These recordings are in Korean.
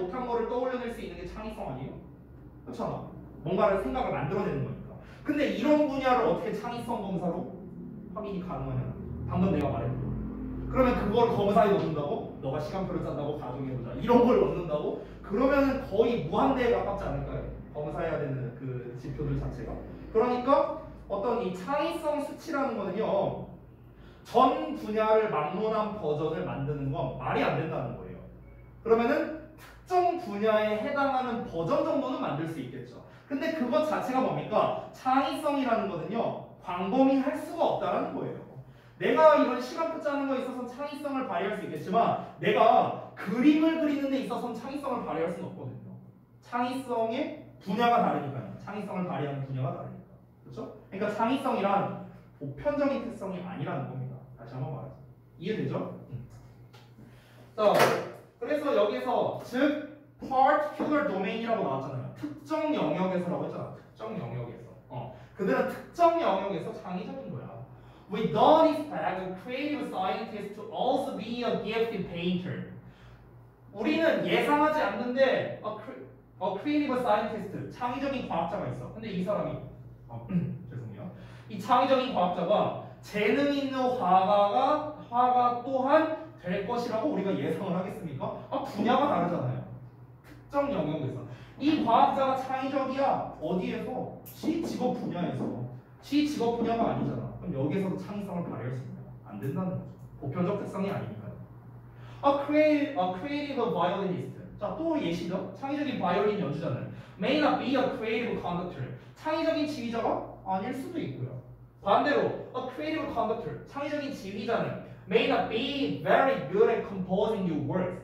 못한 거를 떠올려낼 수 있는 게 창의성 아니에요? 그렇잖아. 뭔가를 생각을 만들어내는 거니까. 근데 이런 분야를 어떻게 창의성 검사로 확인이 가능하냐? 방금 내가 말했던 거. 그러면 그걸 검사에 넣는다고? 너가 시간표를 짠다고 가정해보자. 이런 걸 넣는다고? 그러면 거의 무한대에 가깝지 않을까요? 검사해야 되는 그 지표들 자체가. 그러니까 어떤 이 창의성 수치라는 거는요. 전 분야를 막론한 버전을 만드는 건 말이 안 된다는 거예요. 그러면은 특정 분야에 해당하는 버전 정도는 만들 수 있겠죠. 근데 그것 자체가 뭡니까? 창의성이라는 거는요. 광범위할 수가 없다는 거예요. 내가 이런 시간표 짜는 거에 있어서는 창의성을 발휘할 수 있겠지만 내가 그림을 그리는 데 있어서는 창의성을 발휘할 수는 없거든요. 창의성의 분야가 다르니까요. 창의성을 발휘하는 분야가 다르니까. 그렇죠? 그러니까 창의성이란 보편적인 특성이 아니라는 겁니다. 다시 한번 말하죠. 이해되죠? 자, 그래서 여기서 즉 particular domain이라고 나왔잖아요. 특정 영역에서라고 했잖아. 특정 영역에서. 그들은 특정 영역에서 창의적인 거야. We don't expect a creative scientist to also be a gifted painter. 우리는 예상하지 않는데 a creative scientist, 창의적인 과학자가 있어. 근데 이 사람이 죄송해요. 이 창의적인 과학자가 재능 있는 화가 또한 될 것이라고 우리가 예상을 하겠습니까? 분야가 다르잖아요. 특정 영역에서. 이 과학자가 창의적이야. 어디에서? 지 직업 분야에서. 지 직업 분야가 아니잖아. 그럼 여기에서도 창의성을 발휘할 수 있나요? 안 된다는 거죠. 보편적 특성이 아니니까요. A creative violinist. 자, 또 예시죠. 창의적인 바이올린 연주자는 may not be a creative conductor. 창의적인 지휘자가 아닐 수도 있고요. 반대로 a creative conductor. 창의적인 지휘자는 may not be very good at composing new words.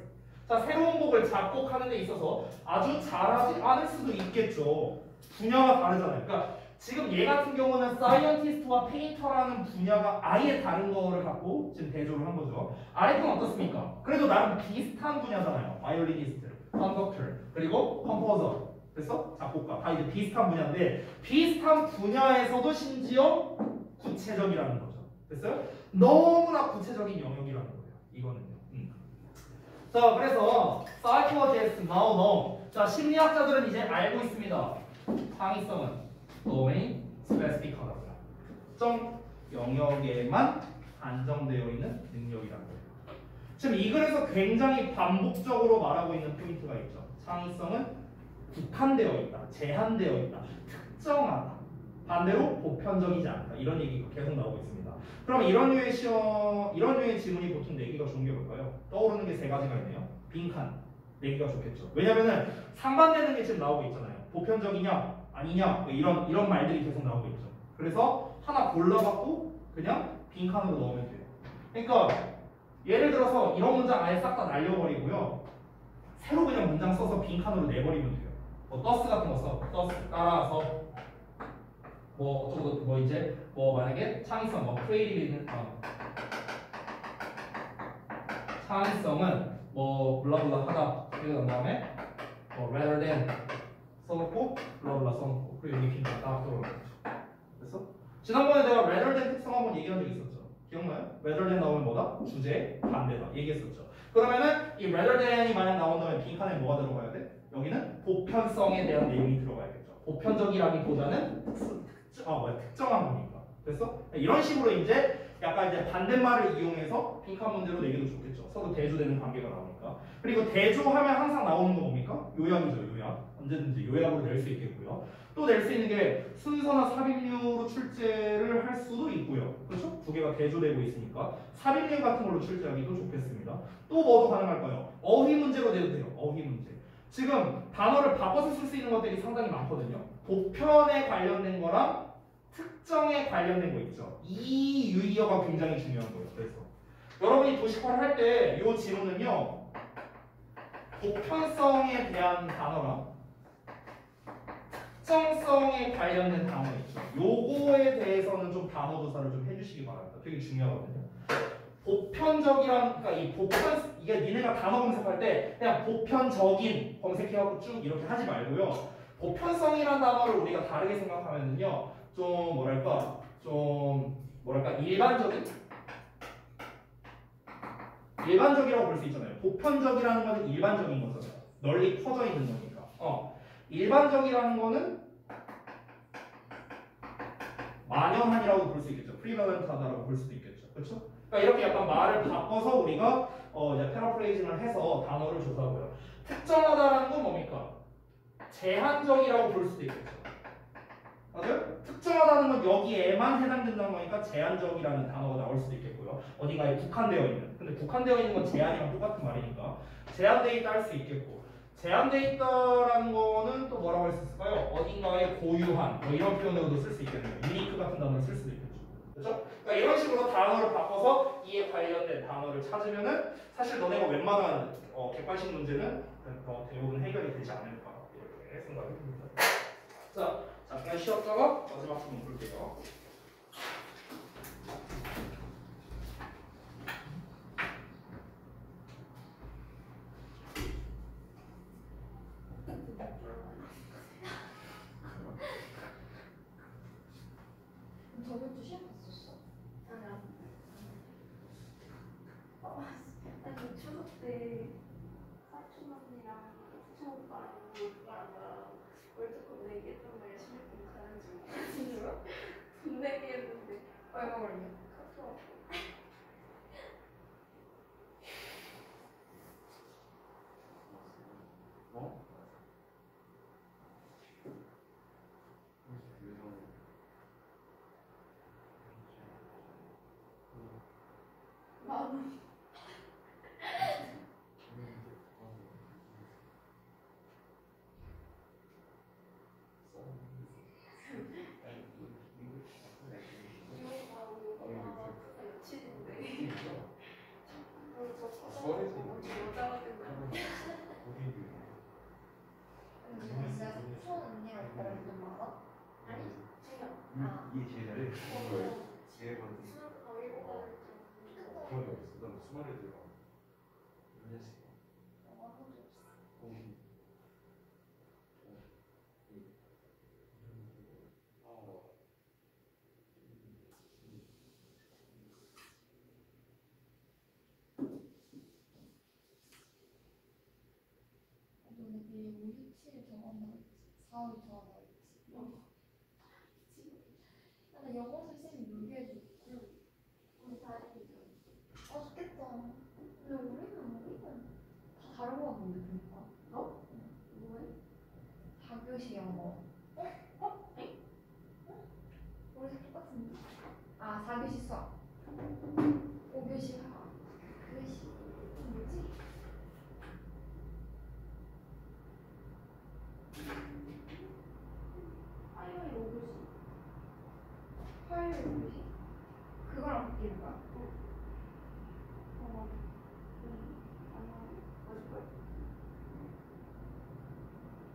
자, 새로운 곡을 작곡하는 데 있어서 아주 잘하지 않을 수도 있겠죠. 분야가 다르잖아요. 그러니까 지금 얘 같은 경우는 사이언티스트와 페인터라는 분야가 아예 다른 거를 갖고 지금 대조를 한 거죠. 아래 건 어떻습니까? 그래도 나름 비슷한 분야잖아요. 바이올리니스트, 컨덕터, 그리고 컴포저. 됐어? 작곡가. 다 이제 비슷한 분야인데 비슷한 분야에서도 심지어 구체적이라는 거죠. 됐어요? 너무나 구체적인 영역이라는 거예요. 이거는요. 자, 그래서 psychologists now know. 자, 심리학자들은 이제 알고 있습니다. 창의성은 domain specific하다고요. 특정 영역에만 안정되어 있는 능력이라는 거예요. 지금 이 글에서 굉장히 반복적으로 말하고 있는 포인트가 있죠. 창의성은 국한되어 있다, 제한되어 있다, 특정하다. 반대로 보편적이지 않다. 이런 얘기가 계속 나오고 있습니다. 그럼 이런 류의 질문이 보통 내기가 좋은 게 뭘까요? 떠오르는 게 세 가지가 있네요. 빈칸 내기가 좋겠죠. 왜냐면은 상반되는 게 지금 나오고 있잖아요. 보편적이냐 아니냐 뭐 이런 말들이 계속 나오고 있죠. 그래서 하나 골라갖고 그냥 빈칸으로 넣으면 돼요. 그러니까 예를 들어서 이런 문장 아예 싹 다 날려버리고요. 새로 그냥 문장 써서 빈칸으로 내버리면 돼요. 뭐 더스 같은 거 써. 더스 따라서 뭐 어쩌고 뭐 이제 뭐 만약에 창의성 뭐 크리에이티브 창의성은 뭐 블라블라 하다 이렇게 한 다음에 뭐 rather than 써놓고 블라블라 써놓고 그리고 여기 빈칸 딱 들어오는 거죠. 그래서 지난번에 내가 rather than 특성 한번 얘기한 적 있었죠. 기억나요? rather than 나오면 뭐다? 주제 반대다 얘기했었죠. 그러면은 이 rather than이 만약 나온다면 빈칸에 뭐가 들어가야 돼? 여기는 보편성에 대한 내용이 들어가야겠죠. 보편적이라기보다는 특정한 거니까. 됐어? 이런 식으로 이제 약간 이제 반대말을 이용해서 빈칸 문제로 내기도 좋겠죠. 서로 대조되는 관계가 나오니까. 그리고 대조하면 항상 나오는 거 뭡니까? 요약이죠, 요약. 언제든지 요약으로 낼 수 있겠고요. 또 낼 수 있는 게 순서나 삽입류로 출제를 할 수도 있고요. 그렇죠? 두 개가 대조되고 있으니까 삽입류 같은 걸로 출제하기도 좋겠습니다. 또 뭐도 가능할까요? 어휘 문제로 내도 돼요. 어휘 문제. 지금 단어를 바꿔서 쓸 수 있는 것들이 상당히 많거든요. 보편에 관련된 거랑 특정에 관련된 거 있죠. 이 유의어가 굉장히 중요한 거예요. 그래서 여러분이 도식화를 할 때 이 지문은요. 보편성에 대한 단어랑 특정성에 관련된 단어 있죠. 요거에 대해서는 좀 단어 조사를 좀 해주시기 바랍니다. 되게 중요하거든요. 보편적이란 그러니까 이게 니네가 단어 검색할 때 그냥 보편적인 검색해갖고 쭉 이렇게 하지 말고요. 보편성이란 단어를 우리가 다르게 생각하면은요. 좀 뭐랄까 일반적이라고 볼 수 있잖아요. 보편적이라는 것은 일반적인 거잖아요. 널리 퍼져 있는 거니까. 일반적이라는 거는 만연한이라고 볼 수 있겠죠. 프리발런트하다라고 볼 수도 있겠죠. 그렇죠? 그러니까 이렇게 약간 말을 바꿔서 우리가 이제 패러프레이징을 해서 단어를 조사하고요. 특정하다라는 건 뭡니까? 제한적이라고 볼 수도 있겠죠. 맞아요? 특정하다는 건 여기에만 해당된다는 거니까 제한적이라는 단어가 나올 수도 있겠고요. 어딘가에 국한되어 있는. 근데 국한되어 있는 건 제한이랑 똑같은 말이니까 제한되어 있다 할 수 있겠고, 제한되어 있다라는 거는 또 뭐라고 할 수 있을까요? 어딘가에 고유한 뭐 이런 표현으로도 쓸 수 있겠네요. 유니크 같은 단어를 쓸 수도 있겠죠. 그렇죠? 그러니까 이런 식으로 단어를 바꿔서 이에 관련된 단어를 찾으면은 사실 너네가 웬만한 객관식 문제는 대부분 해결이 되지 않을까 이렇게 생각이 듭니다. 자, 잠깐 쉬었다가 마지막 질문 볼게요. 저번 주 시험 봤었어? 아니야. 아니 추석 때 사촌 언니랑 사촌 오빠랑 월드컵 내기했던 거 열심히 했던 가는 중. 진짜로? 돈 내기 했는데 얼마 걸려? 카톡. 만 원. 이게 제일 잘해. 제일 많은. 그런 게 없어. 난 수많이 들어. 너네 내일 5, 6, 7 저거 한다고 했지? 4, 5 저거 한다고 했지? 나 영어 선생님이 놀게 해주고 우리 다 해주죠. 좋겠다. 근데 우리는 다 다른 거 같은데 보니까. 뭐해? 4교시 영어. 우리 다 똑같은데? 4교시 수학. 5교시 화학. 6교시 뭐지? 화요일 5교시. 화요일 5교시? 그거랑 바뀌는 거야?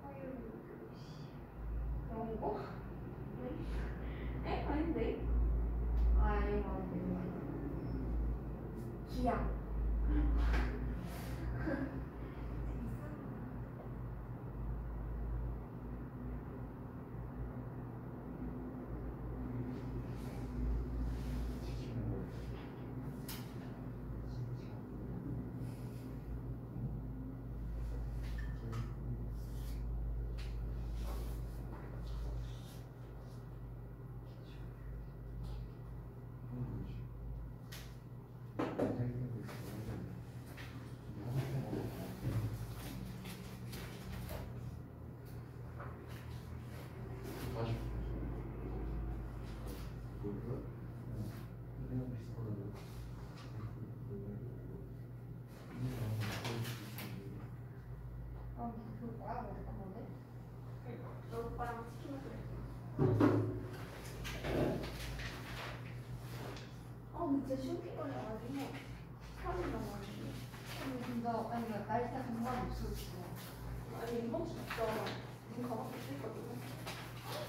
화요일 5교시. 영어? 아닌데? 이거 아닌데. 기약. 그거 뭐야? 뭐 어떤 건데? 너 오빠랑 치킨 먹으랬어. 근데 진짜 쉬운 거리 아니고 사람이 너무 많은데. 근데 진짜 날짜 상관이 없었어. 아니 이번 주 진짜 눈 가방도 쓰거든.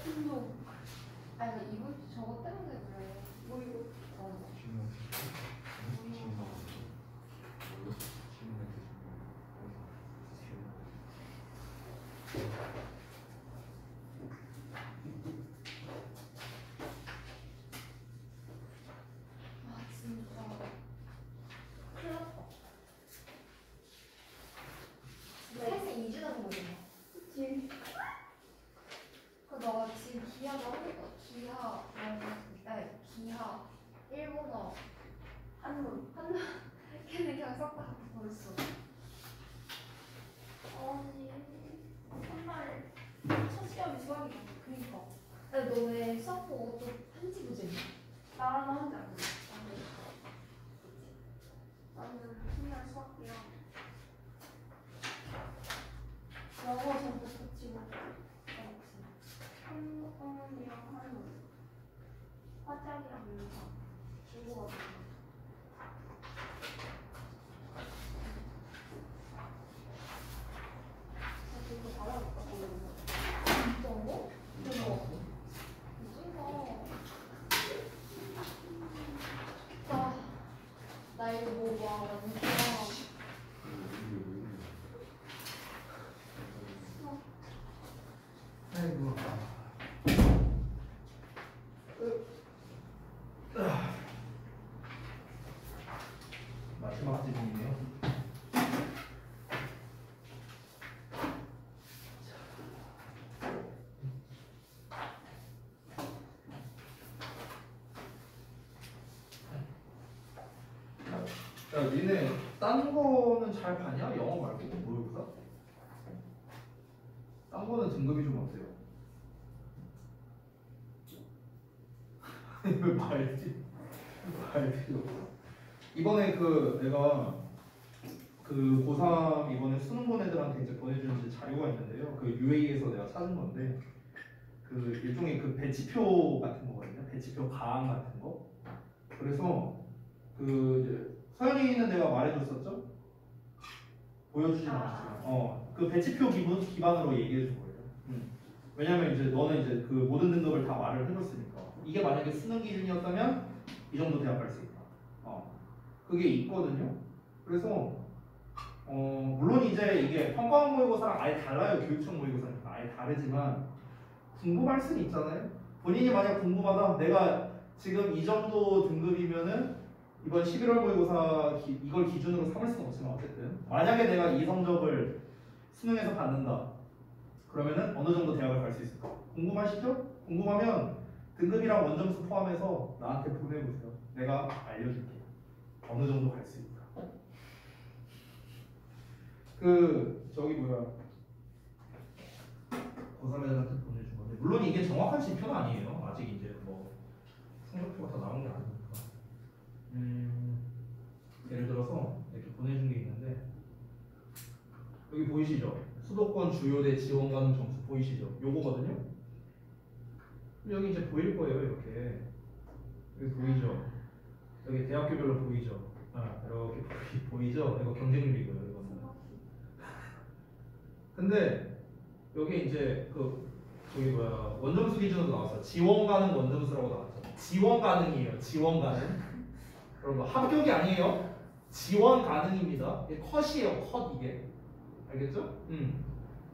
진짜. 이번 주 저거 때문에 그래. 뭐 이거? 진짜 큰일 났다. 사실 2주 되나? 그치. 그 너가 지금 기하가 하니까 기하 아니 기하 일본어 한문 걔는 그냥 싹다 버렸어. 아니 한말 첫 시험이 수학이야. 그니까. 근데 너네 수학 보고 또 한지 보지? 나는 한지 안 보지. 나는 한말 수학이랑 영어 전부 붙이고 한국어이랑 한문 화짝이랑 문사 중국어 이거 받아볼까? 진짜로? 대박. 미친다. 나 이거 뭐봐 완전 아이고. 마지막 질문이네요. 야, 니네 딴 거는 잘 봐냐? 영어 말고 모의고사? 딴 거는 등급이 좀 어때요? 왜 말지? 말 필요 없어. 이번에 그 내가 그 고3 이번에 수능 본 애들한테 이제 보내준 이제 자료가 있는데요. 그 UA에서 내가 찾은 건데 그 일종의 그 배치표 같은 거거든요. 배치표 가항 같은 거. 그래서 그 이제 서연이는 내가 말해줬었죠? 보여주진 않았지만 그 배치표 기반으로 얘기해 준 거예요. 왜냐면 이제 너는 이제 그 모든 등급을 다 말을 해줬으니까 이게 만약에 수능 기준이었다면 이 정도 대학 갈 수 있다. 그게 있거든요. 그래서 물론 이제 이게 평가원 모의고사랑 아예 달라요. 교육청 모의고사니까 아예 다르지만 궁금할 수는 있잖아요. 본인이 만약 궁금하다, 내가 지금 이 정도 등급이면은 이번 11월 모의고사 이걸 기준으로 삼을 수는 없지만 어쨌든 만약에 내가 이 성적을 수능에서 받는다 그러면은 어느 정도 대학을 갈 수 있을까? 궁금하시죠? 궁금하면 등급이랑 원점수 포함해서 나한테 보내보세요. 내가 알려줄게. 어느 정도 갈 수 있을까? 그 저기 뭐야 고3 애들한테 보내준 건데 물론 이게 정확한 지표는 아니에요. 아직 이제 뭐 성적표가 다 나온 게 아니니까. 예를 들어서 이렇게 보내준 게 있는데 여기 보이시죠? 수도권 주요대 지원 가능 점수 보이시죠? 요거거든요. 여기 이제 보일 거예요. 이렇게 여기 보이죠? 여기 대학교별로 보이죠? 이렇게 보이죠? 이거 경쟁률이고요. 이거는. 근데 여기 이제 그 저기 뭐야 원점수 기준으로 나왔어. 지원 가능 원점수라고 나왔죠. 지원 가능이에요. 지원 가능. 여러분 합격이 아니에요. 지원 가능입니다. 이게 컷이에요. 컷 이게. 알겠죠?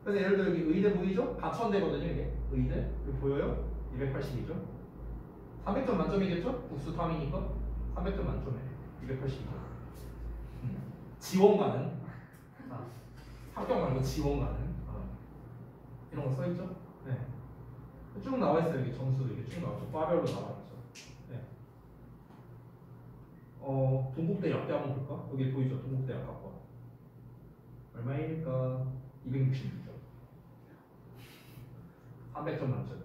그래서 예를 들어 여기 의대 보이죠? 가천대거든요. 이게 의대. 여기 보여요? 280이죠? 300점 만점이겠죠? 국수 탐이니까 300점 만점에 280이죠. 지원 가능. 합격 말고 지원 가능. 이런 거 써있죠? 네. 쭉 나와 있어요. 여기 점수도 이렇게 쭉 나와있죠. 과별로 나와 있죠. 네. 동국대 약대 한번 볼까? 여기 보이죠? 동국대 약학과. 얼마입니까? 266점. 300점 만점에.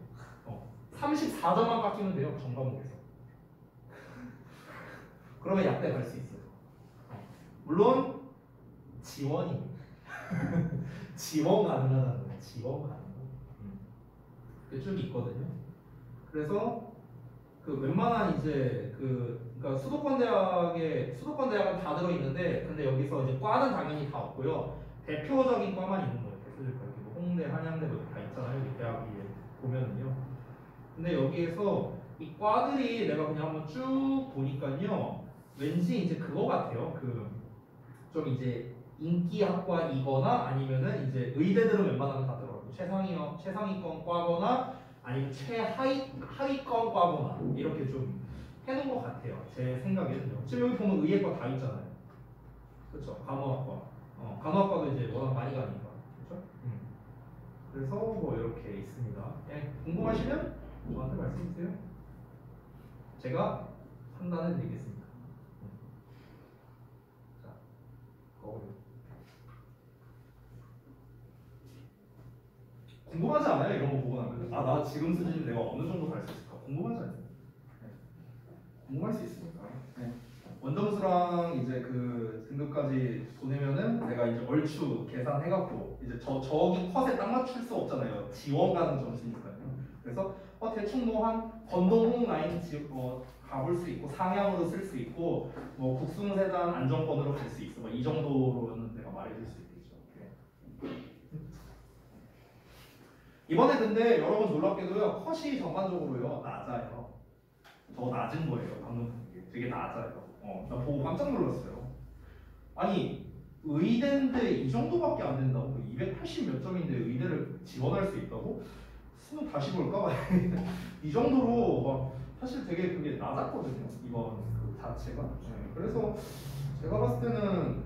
34점만 깎이면 돼요. 전 과목에서. 그러면 약대 갈 수 있어요. 물론 지원이 지원 가능하다는 거예요. 지원 가능. 쭉 있거든요. 그래서 그 웬만한 이제 그러니까 수도권 대학은 다 들어 있는데 근데 여기서 이제 과는 당연히 다 없고요. 대표적인 과만 있는 거예요. 대표적인 과. 뭐 홍대, 한양대 뭐 다 있잖아요. 여기 대학이 보면은요. 근데 여기에서 이 과들이 내가 그냥 한번 쭉 보니까요. 왠지 이제 그거 같아요. 그 좀 이제 인기학과이거나 아니면은 이제 의대들은 웬만하면 다 들어가고 최상위권 과거나 아니면 최하위권 과거나 이렇게 좀 해놓은 것 같아요. 제 생각에는요. 지금 여기 보면 의예과 다 있잖아요. 그렇죠? 간호학과. 간호학과도 이제 워낙 많이 가니까. 그렇죠? 그래서 뭐 이렇게 있습니다. 예, 궁금하시면 저한테 말씀해 주세요. 제가 판단해 드리겠습니다. 자, 궁금하지 않아요? 이런 거 보고 나면 나 지금 수준이 내가 어느 정도 갈 수 있을까? 궁금하지 않아요? 네. 궁금할 수 있으니까. 네. 원점수랑 이제 그 등급까지 보내면은 내가 이제 얼추 계산해갖고 이제 저기 컷에 딱 맞출 수 없잖아요. 지원 가는 점수니까요. 그래서 대충 뭐 한 건동홍 라인 가볼 수 있고 상향으로 쓸 수 있고 뭐 국숭세단 안정권으로 갈 수 있어. 뭐 이 정도로는 내가 말해줄 수 있겠죠. 네. 이번에 근데 여러분 놀랍게도요 컷이 전반적으로요 낮아요. 더 낮은 거예요. 방금 본 게 되게 낮아요. 나 보고 깜짝 놀랐어요. 아니 의대인데 이 정도밖에 안 된다고? 280 몇 점인데 의대를 지원할 수 있다고? 수능 다시 볼까? 이 정도로 막 사실 되게 그게 낮았거든요. 이번 그 자체가. 네, 그래서 제가 봤을 때는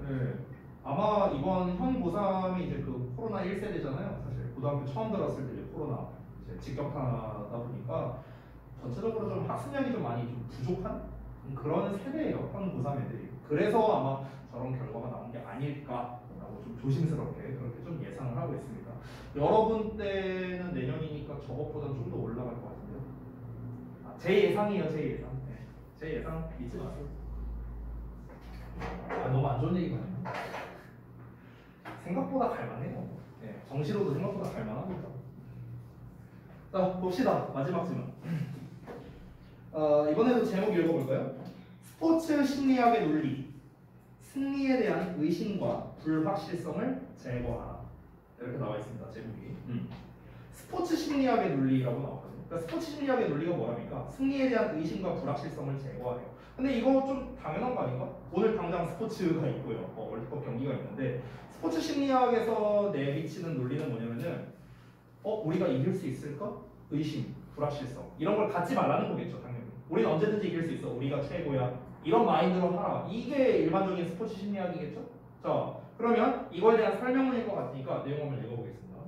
아마 이번 현 고3이 이제 그 코로나 1세대잖아요. 사실 고등학교 처음 들어왔을 때 이제 코로나 이제 직격하다 보니까 전체적으로 좀 학습량이 좀 많이 좀 부족한 그런 세대예요. 현 고3 애들이. 그래서 아마 저런 결과가 나온 게 아닐까라고 좀 조심스럽게 그렇게 좀 예상을 하고 있습니다. 여러분 때는 내년이니까 저것보다는 좀 더 올라갈 것 같은데요. 제 예상이에요, 제 예상. 네. 제 예상 믿지 마세요. 너무 안 좋은 얘기가 아니에요. 생각보다 갈만해요. 네, 정시로도 생각보다 갈만합니다. 자, 봅시다. 마지막 질문. 이번에도 제목 읽어볼까요? 스포츠 심리학의 논리. 승리에 대한 의심과 불확실성을 제거하라. 이렇게 나와 있습니다. 제목이. 스포츠 심리학의 논리라고 나왔거든요. 그러니까 스포츠 심리학의 논리가 뭐랍니까? 승리에 대한 의심과 불확실성을 제거하래요. 근데 이거 좀 당연한 거 아닌가? 오늘 당장 스포츠가 있고요. 월드컵 경기가 있는데 스포츠 심리학에서 내비치는 논리는 뭐냐면은 우리가 이길 수 있을까? 의심, 불확실성 이런 걸 갖지 말라는 거겠죠. 당연히. 우리는 언제든지 이길 수 있어. 우리가 최고야. 이런 마인드로 하라. 이게 일반적인 스포츠 심리학이겠죠? 자, 그러면 이거에 대한 설명문일 것 같으니까 내용 한번 읽어보겠습니다.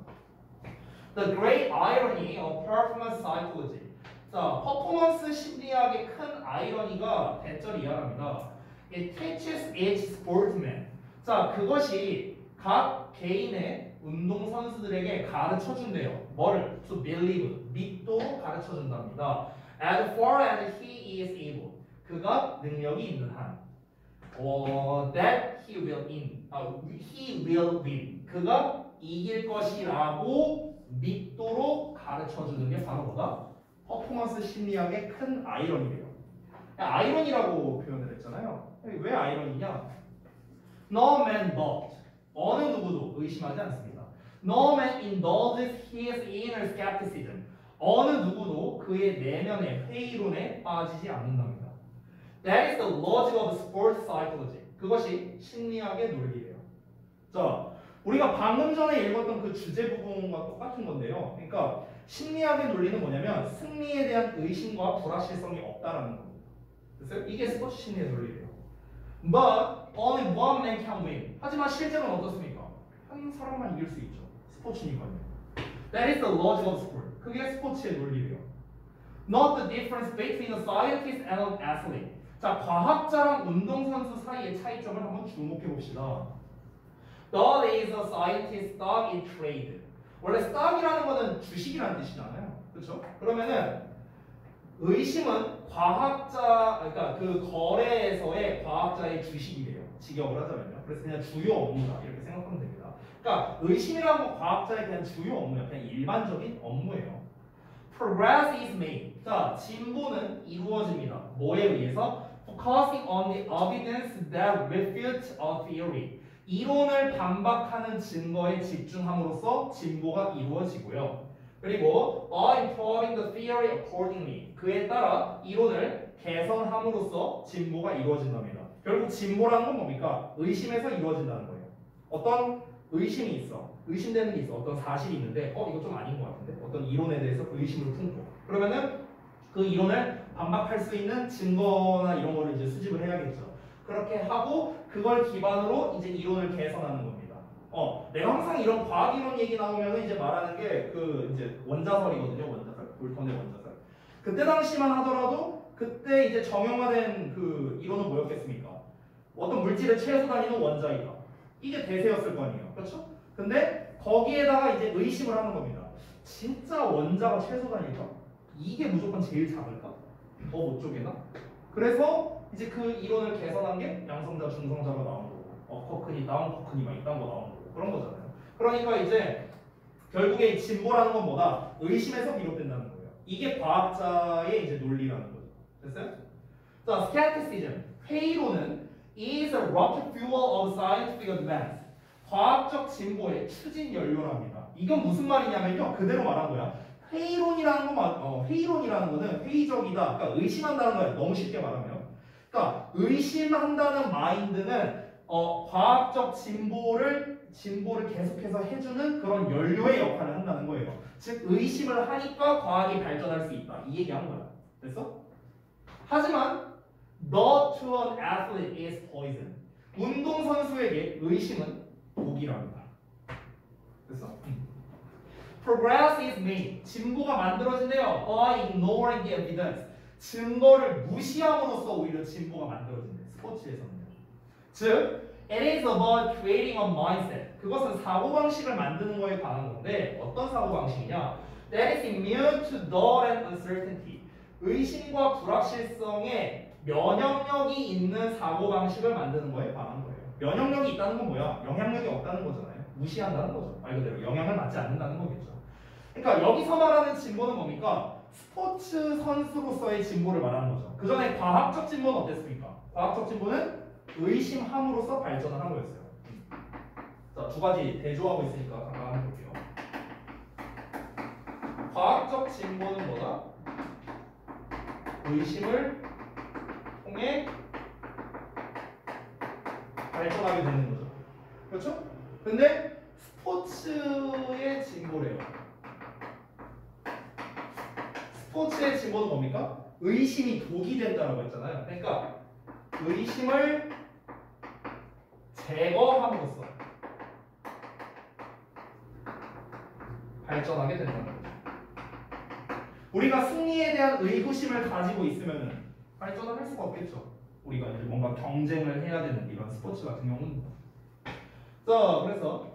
The great irony of performance psychology. 자, 퍼포먼스 심리학의 큰 아이러니가 대절 이하랍니다. It teaches each sportsman. 자, 그것이 각 개인의 운동 선수들에게 가르쳐 준대요. 뭐를? To believe. 믿도록 가르쳐 준답니다. As far as he is able. 그가 능력이 있는 한. That he will win. 그가 이길 것이라고 믿도록 가르쳐 주는 게 바로 뭐다? 퍼포먼스 심리학의 큰 아이러니래요. 아이러니라고 표현을 했잖아요. 왜 아이러니냐? No man but 어느 누구도 의심하지 않습니다. No man indulges his inner skepticism. 어느 누구도 그의 내면의 회의론에 빠지지 않는답니다. That is the logic of sports psychology. 그것이 심리학의 논리예요. 자, 우리가 방금 전에 읽었던 그 주제 부분과 똑같은 건데요. 그러니까 심리학의 논리는 뭐냐면 승리에 대한 의심과 불확실성이 없다라는 겁니다. 그래서 이게 스포츠 심리의 논리예요. But only one man can win. 하지만 실제로는 어떻습니까? 한 사람만 이길 수 있죠. 스포츠니까요. That is the logic of sport. 그게 스포츠의 논리예요. Not the difference between a scientist and an athlete. 자, 과학자랑 운동선수 사이의 차이점을 한번 주목해 봅시다. Dog is a scientist, dog in trade. 원래 stock이라는 거는 주식이라는 뜻이잖아요. 그렇죠? 그러면은 의심은 그러니까 그 거래에서의 과학자의 주식이래요. 직역을 하자면요. 그래서 그냥 주요 업무다 이렇게 생각하면 됩니다. 그러니까 의심이라는 건 과학자의 그냥 주요 업무예요. 그냥 일반적인 업무예요. Progress is made. 자, 진보는 이루어집니다. 뭐에 의해서? Focusing on the evidence that refutes a theory. 이론을 반박하는 증거에 집중함으로써 진보가 이루어지고요. 그리고 improving the theory accordingly. 그에 따라 이론을 개선함으로써 진보가 이루어진답니다. 결국 진보라는 건 뭡니까? 의심에서 이루어진다는 거예요. 어떤 의심이 있어. 의심되는 게 있어. 어떤 사실이 있는데 이거 좀 아닌 것 같은데? 어떤 이론에 대해서 의심을 품고 그러면은 그 이론을 반박할 수 있는 증거나 이런 거를 이제 수집을 해야겠죠. 그렇게 하고 그걸 기반으로 이제 이론을 개선하는 겁니다. 내가 항상 이런 과학 이론 얘기 나오면 이제 말하는 게 그 이제 원자설이거든요. 원자설. 볼턴의 원자설. 그때 당시만 하더라도 그때 이제 정형화된 그 이론은 뭐였겠습니까? 어떤 물질의 최소 단위는 원자이다. 이게 대세였을 거 아니에요. 그렇죠? 근데 거기에다가 이제 의심을 하는 겁니다. 진짜 원자가 최소 단위일까? 이게 무조건 제일 작을까? 더 못 쪼개나? 그래서 이제 그 이론을 개선한 게 양성자, 중성자가 나온 거고, 커크니, 다운 커크니 막 이딴 거 나온 거고 그런 거잖아요. 그러니까 이제 결국에 이 진보라는 건 뭐다? 의심에서 비롯된다는 거예요. 이게 과학자의 이제 논리라는 거죠. 됐어요? 자, skepticism, 회의론은 is a rocket fuel of scientific advance. 과학적 진보의 추진 연료랍니다. 이건 무슨 말이냐면요, 그대로 말한 거야. 회의론이라는 거는 회의적이다. 그러니까 의심한다는 거예요. 너무 쉽게 말하면. 그러니까 의심한다는 마인드는 과학적 진보를 계속해서 해주는 그런 연료의 역할을 한다는 거예요. 즉 의심을 하니까 과학이 발전할 수 있다. 이 얘기한 거야. 됐어? 하지만 not to an athlete is poison. 운동선수에게 의심은 독이랍니다. 됐어? Progress is made. 진보가 만들어진대요. By ignoring the evidence. 증거를 무시함으로써 오히려 진보가 만들어진대. 스포츠에서는요. 즉, it is about creating a mindset. 그것은 사고방식을 만드는 거에 관한 건데 어떤 사고방식이냐? That is immune to doubt and uncertainty. 의심과 불확실성에 면역력이 있는 사고방식을 만드는 거에 관한 거예요. 면역력이 있다는 건 뭐야? 영향력이 없다는 거잖아요. 무시한다는 거죠. 말 그대로 영향을 받지 않는다는 거겠죠. 그러니까 여기서 말하는 진보는 뭡니까? 스포츠 선수로서의 진보를 말하는 거죠. 그 전에 과학적 진보는 어땠습니까? 과학적 진보는 의심함으로써 발전을 한 거였어요. 자, 두 가지 대조하고 있으니까 잠깐 한번 볼게요. 과학적 진보는 뭐다? 의심을 통해 발전하게 되는 거죠. 그렇죠? 근데 스포츠의 진보래요. 스포츠의 진보는 뭡니까? 의심이 독이 된다라고 했잖아요. 그러니까 의심을 제거함으로써 발전하게 된다는 거죠. 우리가 승리에 대한 의구심을 가지고 있으면 발전을 할 수가 없겠죠. 우리가 이제 뭔가 경쟁을 해야 되는 이런 스포츠 같은 경우는. 자, 그래서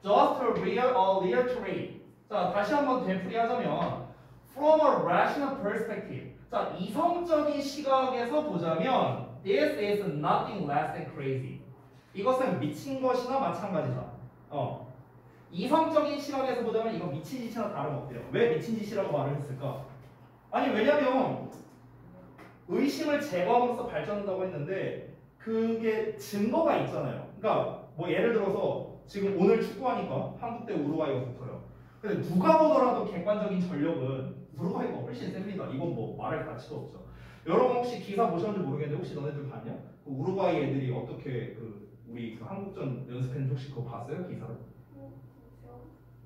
just to reiterate. 자, 다시 한번 되풀이하자면 from a rational perspective. 자, 이성적인 시각에서 보자면 this is nothing less than crazy. 이것은 미친 것이나 마찬가지다. 이성적인 시각에서 보자면 이거 미친 짓이나 다름없대요. 왜 미친 짓이라고 말을 했을까? 아니 왜냐면 의심을 제거함으로써 발전한다고 했는데 그게 증거가 있잖아요. 그러니까 뭐 예를 들어서 지금 오늘 축구하니까 한국 대 우루과이가 붙어요. 근데 누가 보더라도 객관적인 전력은 우루과이가 훨씬 셉니다. 이건 뭐 말할 가치도 없죠. 여러분 혹시 기사 보셨는지 모르겠는데 혹시 너네들 봤냐? 그 우루과이 애들이 어떻게 우리 그 한국전 연습했는지 혹시 그거 봤어요? 기사를?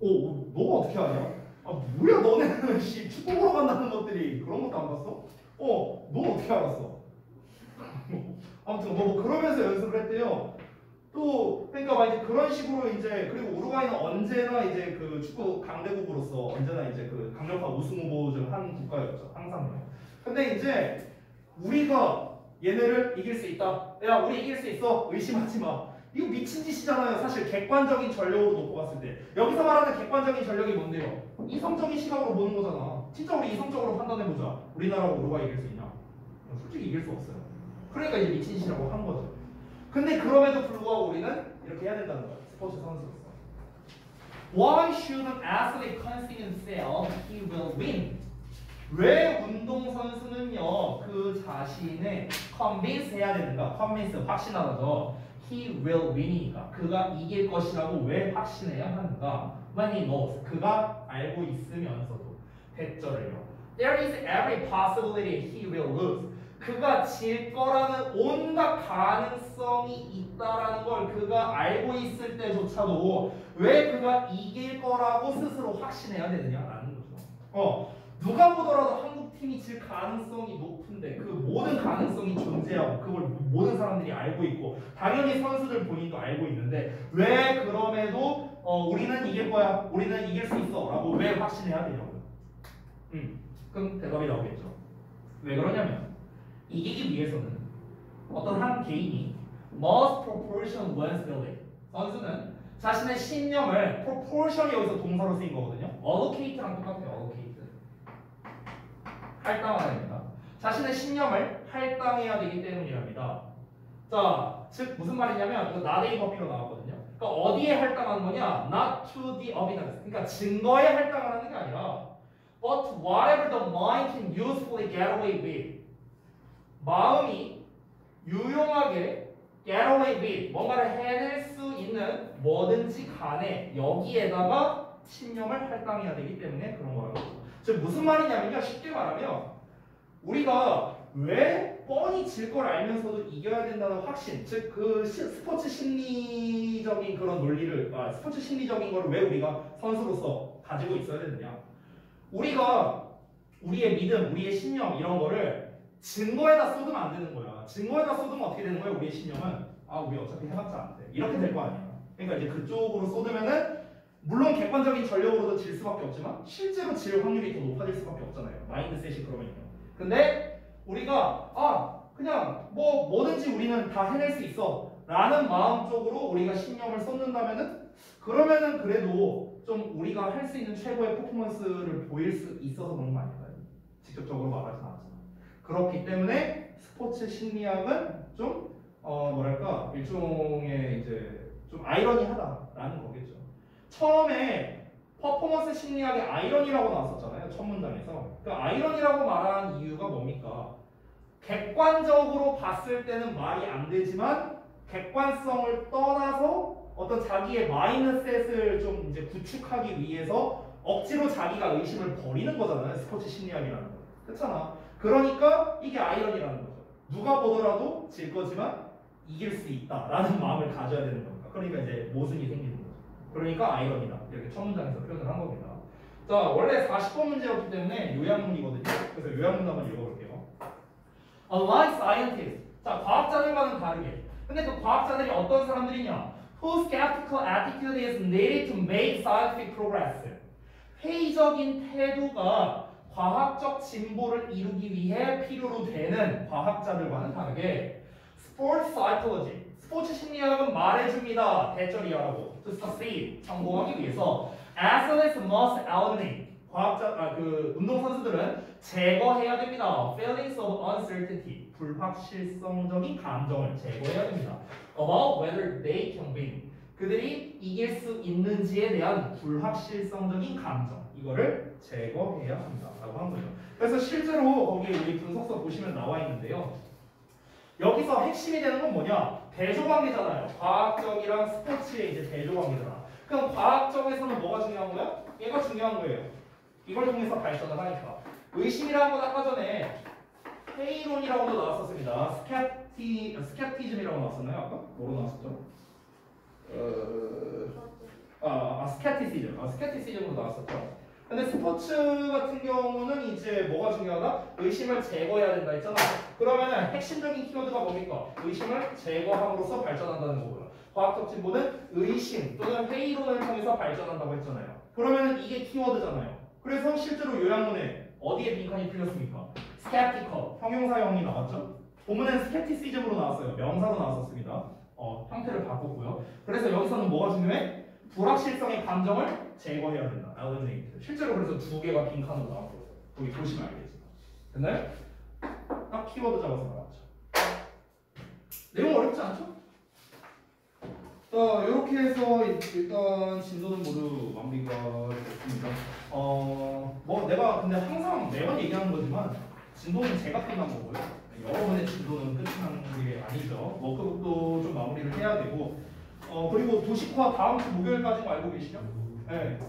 너가 어떻게 아냐? 아 뭐야 너네는 축구 보러 간다는 것들이 그런 것도 안 봤어? 너 어떻게 알았어? 아무튼 뭐 그러면서 연습을 했대요. 또 그러니까 막 이제 그런 식으로 이제 그리고 우루과이는 언제나 이제 그 축구 강대국으로서 언제나 이제 그 강력한 우승 후보 중 한 국가였죠. 항상요. 근데 이제 우리가 얘네를 이길 수 있다. 야 우리 이길 수 있어. 의심하지 마. 이거 미친 짓이잖아요. 사실 객관적인 전력으로 놓고 봤을 때 여기서 말하는 객관적인 전력이 뭔데요? 이성적인 시각으로 보는 거잖아. 진짜 우리 이성적으로 판단해보자. 우리나라가 우루과이 이길 수 있냐? 솔직히 이길 수 없어요. 그러니까 이제 미친 짓이라고 한 거죠. 근데 그럼에도 불구하고 우리는 이렇게 해야 된다는 거예요. 스포츠 선수로서. Why should an athlete convince himself he will win? 왜 운동선수는요 그 자신의 convince 해야 되는가? convince 확신하다죠. He will win이니까 그가 이길 것이라고 왜 확신해야 하는가? When he knows 그가 알고 있으면서도 대절을요. There is every possibility he will lose. 그가 질 거라는 온갖 가능성이 있다라는 걸 그가 알고 있을 때조차도 왜 그가 이길 거라고 스스로 확신해야 되느냐라는 거죠. 누가 보더라도 한국 팀이 질 가능성이 높은데 그 모든 가능성이 존재하고 그걸 모든 사람들이 알고 있고 당연히 선수들 본인도 알고 있는데 왜 그럼에도 우리는 이길 거야, 우리는 이길 수 있어 라고 왜 확신해야 되냐고요. 그럼 대답이 나오겠죠. 왜 그러냐면 이기기 위해서는 어떤 한 개인이 must proportion one's belief, 선수는 자신의 신념을 proportion이 여기서 동사로 쓰인 거거든요. allocate랑 똑같아요. allocate. 할당하다 됩니다. 자신의 신념을 할당해야 되기 때문이랍니다. 자, 즉 무슨 말이냐면 이거 not a copy로 나왔거든요. 그러니까 어디에 할당하는 거냐? Not to the evidence. 그러니까 증거에 할당을 하는 게 아니라 but whatever the mind can usefully get away with. 마음이 유용하게 get away with 뭔가를 해낼 수 있는 뭐든지 간에 여기에다가 신념을 할당해야 되기 때문에 그런 거라고. 즉 무슨 말이냐면요. 쉽게 말하면 우리가 왜 뻔히 질 걸 알면서도 이겨야 된다는 확신, 즉 그 스포츠 심리적인 그런 논리를, 스포츠 심리적인 거를 왜 우리가 선수로서 가지고 있어야 되느냐? 우리가 우리의 믿음, 우리의 신념 이런 거를 증거에다 쏟으면 안 되는 거야. 증거에다 쏟으면 어떻게 되는 거야? 우리의 신념은 우리 어차피 해봤자 안 돼. 이렇게 될 거 아니야. 그러니까 이제 그쪽으로 쏟으면은 물론 객관적인 전력으로도 질 수밖에 없지만 실제로 질 확률이 더 높아질 수밖에 없잖아요. 마인드셋이 그러면요. 근데 우리가 그냥 뭐든지 우리는 다 해낼 수 있어 라는 마음 쪽으로 우리가 신념을 쏟는다면은 그러면은 그래도 좀 우리가 할 수 있는 최고의 퍼포먼스를 보일 수 있어서 그런 거 아닐까요? 직접적으로 말하진 않았지만 그렇기 때문에 스포츠 심리학은 좀 뭐랄까 일종의 이제 좀 아이러니하다라는 거겠죠. 처음에 퍼포먼스 심리학의 아이러니라고 나왔었잖아요. 첫 문장에서. 그 아이러니라고 말한 이유가 뭡니까? 객관적으로 봤을 때는 말이 안 되지만 객관성을 떠나서 어떤 자기의 마인드셋을 좀 이제 구축하기 위해서 억지로 자기가 의심을 버리는 거잖아요. 스포츠 심리학이라는 거. 그렇잖아. 그러니까 이게 아이러니라는 거죠. 누가 보더라도 질 거지만 이길 수 있다라는 마음을 가져야 되는 겁니다. 그러니까 이제 모순이 생기는 거죠. 그러니까 아이러니다. 이렇게 첫 문장에서 표현을 한 겁니다. 자, 원래 40번 문제였기 때문에 요약문이거든요. 그래서 요약문 한번 읽어볼게요. Unlike scientists. 자, 과학자들과는 다르게. 근데 그 과학자들이 어떤 사람들이냐? Whose skeptical attitude is needed to make scientific progress. 회의적인 태도가 과학적 진보를 이루기 위해 필요로 되는 과학자들과는 다르게 Sports psychology. 스포츠 심리학은 말해줍니다. 대절이야라고. To succeed. 성공하기 위해서 athletes must eliminate. 운동선수들은 제거해야 됩니다. Feelings of uncertainty. 불확실성적인 감정을 제거해야 됩니다. About whether they can win. 그들이 이길 수 있는지에 대한 불확실성적인 감정. 이거를 제거해야 합니다. 라고 한 거죠. 그래서 실제로 거기 우리 분석서 보시면 나와 있는데요. 여기서 핵심이 되는 건 뭐냐? 대조관계잖아요. 과학적이랑 스포츠의 이제 대조관계잖아. 그럼 과학적에서는 뭐가 중요한 거야? 얘가 중요한 거예요. 이걸 통해서 발전을 하니까. 의심이라는 건 아까 전에 회의론이라고도 나왔었습니다. 스캡티즘이라고 나왔었나요? 아까? 뭐로 나왔었죠? 스캡티시즘. 스캡티시즘으로 나왔었죠. 근데 스포츠 같은 경우는 이제 뭐가 중요하다? 의심을 제거해야 된다 했잖아. 그러면은 핵심적인 키워드가 뭡니까? 의심을 제거함으로써 발전한다는 거고요. 과학적 진보는 의심 또는 회의론을 통해서 발전한다고 했잖아요. 그러면은 이게 키워드잖아요. 그래서 실제로 요약문에 어디에 빈칸이 풀렸습니까? skeptical, 형용사형이 나왔죠? 본문에는 skepticism으로 나왔어요. 명사로 나왔었습니다. 형태를 바꿨고요. 그래서 여기서는 뭐가 중요해? 불확실성의 감정을 제거해야 된다. eliminate. 실제로 그래서 두 개가 빈칸으로 나왔어요. 거기 보시면 알겠지만. 됐나요? 딱 키워드 잡아서 나왔죠. 내용 어렵지 않죠? 이렇게 해서 일단 진도는 모두 마무리가 됐습니다. 내가 근데 항상 매번 얘기하는 거지만 진도는 제가 끝난 거고요. 여러분의 진도는 끝난 게 아니죠. 워크북도 좀 마무리를 해야 되고, 그리고 도식화 다음 주 목요일까지 알고 계시죠? 네.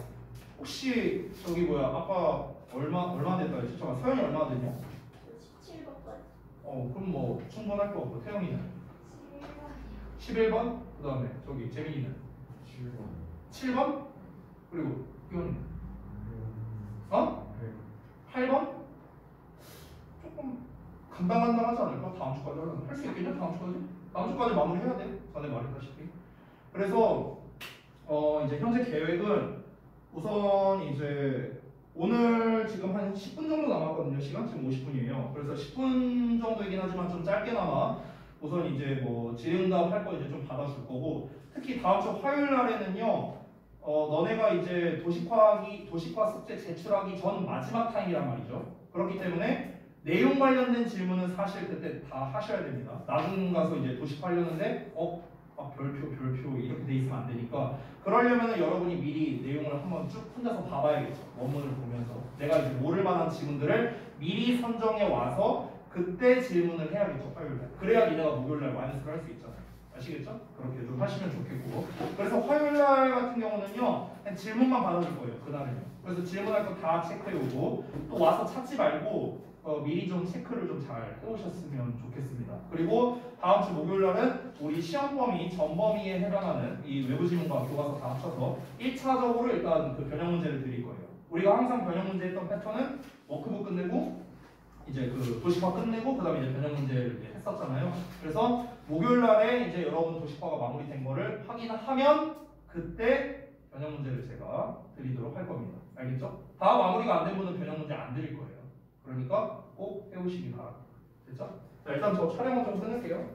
혹시 아까 얼마 됐다 했지? 잠깐 서연이 얼마 됐냐? 17번까지. 그럼 뭐 충분할 거고 태영이는 11번? 그 다음에 재민이는 7번? 그리고 이건 8번? 간당간당하지 않을까? 다음 주까지 하려면 할 수 있겠냐? 다음 주까지? 다음 주까지 마무리해야 돼. 전에 말했다시피. 그래서 이제 현재 계획은 우선 이제 오늘 지금 한 10분 정도 남았거든요. 시간 지금 50분이에요. 그래서 10분 정도이긴 하지만 좀 짧게나마 우선 이제 뭐 질의응답 할 거 이제 좀 받아줄 거고, 특히 다음 주 화요일 날에는요. 너네가 이제 도식화 숙제 제출하기 전 마지막 타임이란 말이죠. 그렇기 때문에 내용 관련된 질문은 사실 그때 다 하셔야 됩니다. 나중 가서 이제 도식하려는데 별표 이렇게 돼 있으면 안 되니까, 그러려면 여러분이 미리 내용을 한번 쭉 혼자서 봐봐야겠죠. 원문을 보면서 내가 이제 모를 만한 지문들을 미리 선정해 와서 그때 질문을 해야겠죠. 화요일날. 그래야 니네가 목요일날 완수를 할 수 있잖아요. 아시겠죠? 그렇게 좀 하시면 좋겠고, 그래서 화요일날 같은 경우는요 그냥 질문만 받아줄 거예요. 그날은요. 그래서 질문할 거 다 체크해오고, 또 와서 찾지 말고 미리 좀 체크를 좀 잘 해오셨으면 좋겠습니다. 그리고 다음 주 목요일날은 우리 시험 범위, 전 범위에 해당하는 이 외부 지문과 교과서 다 합쳐서 1차적으로 일단 그 변형 문제를 드릴 거예요. 우리가 항상 변형 문제 했던 패턴은 워크북 끝내고 이제 그 도식화 끝내고 그 다음에 이제 변형 문제를 이제 했었잖아요. 그래서 목요일날에 이제 여러분 도식화가 마무리된 거를 확인하면 그때 변형 문제를 제가 드리도록 할 겁니다. 알겠죠? 다 마무리가 안 된 분은 변형 문제 안 드릴 거예요. 그러니까 꼭 해오시기 바랍니다. 됐죠? 자, 일단 저 촬영은 좀 끊을게요.